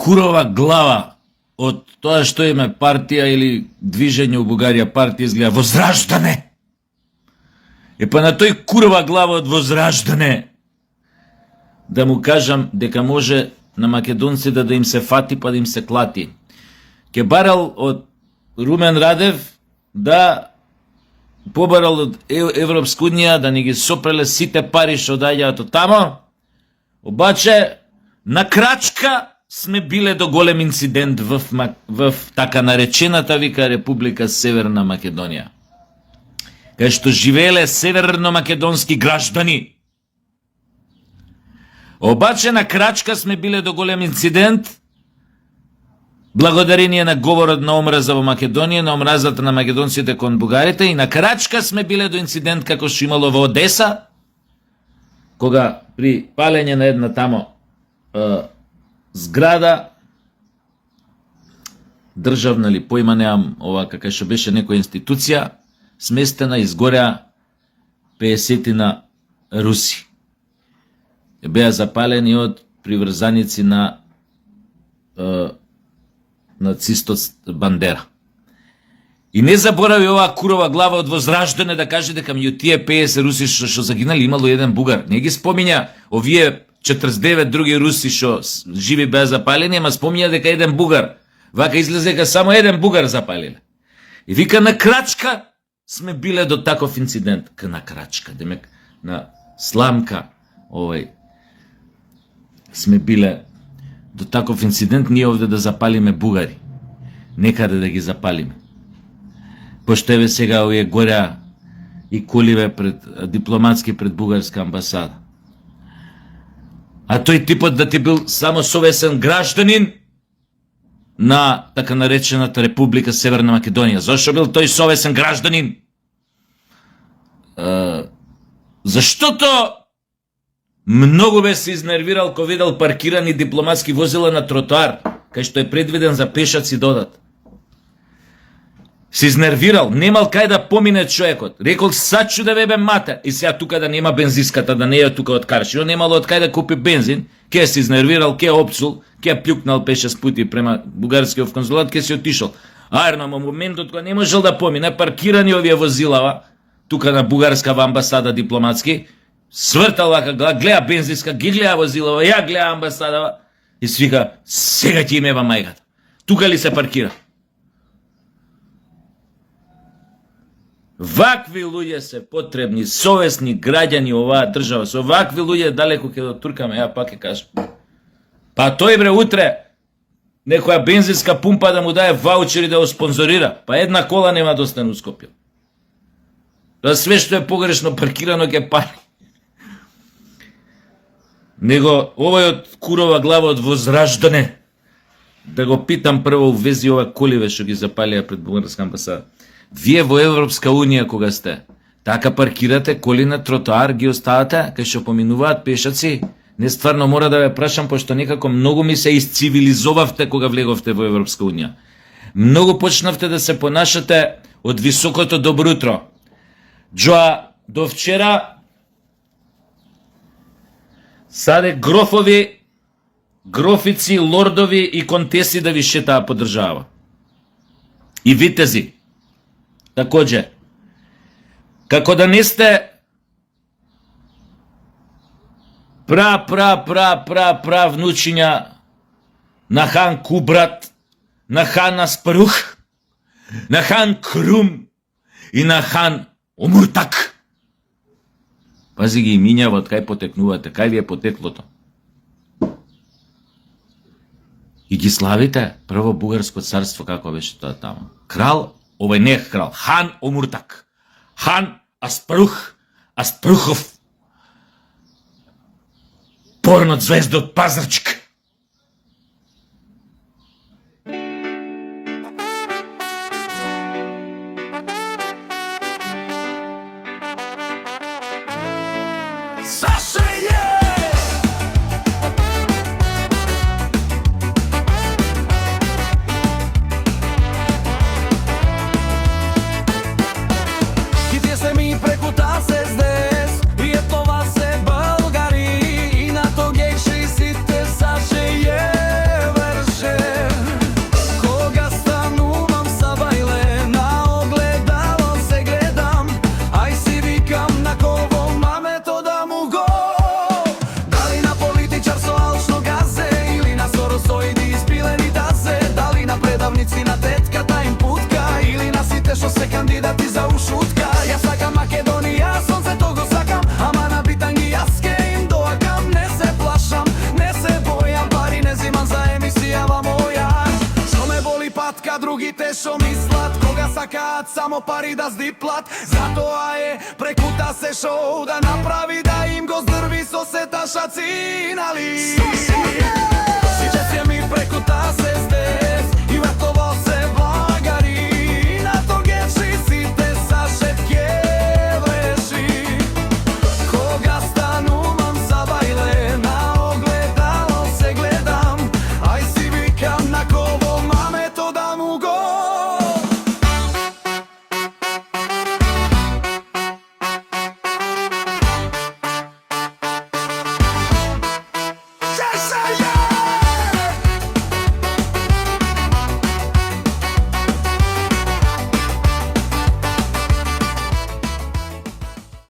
курова глава од тоа што име партија или движење у Бугарија партија изгледа Возраждане. Па на тој курова глава од Возраждане да му кажам дека може на македонците да им се фати па да им се клати. Ке барал од Румен Радев да побарал од Европска унија да ни ги сопреле сите пари што доаѓаат од тамо, обаче на крачка сме биле до голем инцидент в така наречената вика Република Северна Македонија, кај што живееле северно-македонски граждани. Обаче на крачка сме биле до голем инцидент благодарение на говорот на омраза во Македонија, на омразата на македонците кон бугарите, и на крачка сме биле до инцидент како што имало во Одеса, кога при палење на една тамо зграда државна ли поима неам ова кака што беше некоја институција сместена, изгореа 50 руси. Беа запалени од приврзаници на нацистот Бандера. И не заборави оваа курова глава од Возраждане да каже дека меѓу тие 50 руси што загинали имало еден бугар. Не ги спомиња овие 49 други руси што живи беа запалени, ама спомиња дека еден бугар. Вака излезе дека само еден бугар запалиле. И вика на крачка сме биле до таков инцидент. На крачка, демек на сламка сме биле до таков инцидент, ние овде да запалиме бугари. Некаде да ги запалиме. Пошто еве сега овие гореа и коливе пред дипломатски пред бугарска амбасада. А тој типот да ти бил само совесен гражданин на така наречената Република Северна Македонија. Зошто бил тој совесен гражданин? Заштото многу бе се изнервирал кога видел паркирани дипломатски возила на тротоар, кај што е предвиден за пешаци додат. Се изнервирал, немал кај да помине човекот. Рекол, сачу да вебе мата. И сега тука да нема бензиската, да не е тука од Каршино, немало од кај да купи бензин, ке се изнервирал, ке опсул, ке плюкнал пеше с пути према бугарскиот конзулат, ке се отишол. Аерно, во моментот кога не можел да помине, паркирани овие возилава, тука на бугарска амбасада дипломатски, свртал вака, гледа бензиска, ги гледа возилава, ја гледа амбасадава и свика, сега ти имева мајката. Тука ли се паркира? Вакви луѓе се потребни, совесни граѓани оваа држава. Со вакви луѓе далеко ќе да туркаме, ја пак ќе кажам. Па тој бре утре некоја бензинска пумпа да му дае ваучери да го спонзорира, па една кола нема достан у Скопје. Да све што е погрешно паркирано ќе пали. Него овој од курова глава од Возраждане, да го питам прво у вези ова коливе што ги запалија пред бугарска амбасада. Вие во Европска унија кога сте, така паркирате коли на тротоар, ги оставате, кај што поминуваат пешаци? Не, стварно мора да ве прашам, пошто некако многу ми се исцивилизовавте кога влеговте во Европска унија. Многу почнавте да се понашате од високото добро утро. Джоа, до вчера саде грофови, грофици, лордови и контеси да ви шетаа по држава. И витези. Такоđe, како да не сте пра внучиња на хан Кубрат, на хан Аспарух, на хан Крум и на хан Омуртак. Пази ги имињава од кај потекнувате, кај ви е потеклото. И ги славите прво бугарско царство, како беше тоа тамо. Крал, овој не е крал, хан Омуртак, хан Аспарух, Аспарухов, порнот звезда од Пазарчик. И е тоа се Българи и на тоа гејши сите са другите шо мислат, кога сакаат само пари да здиплат. Затоа е прекута се шоу да направи да им го здрви со се ташаци, нали?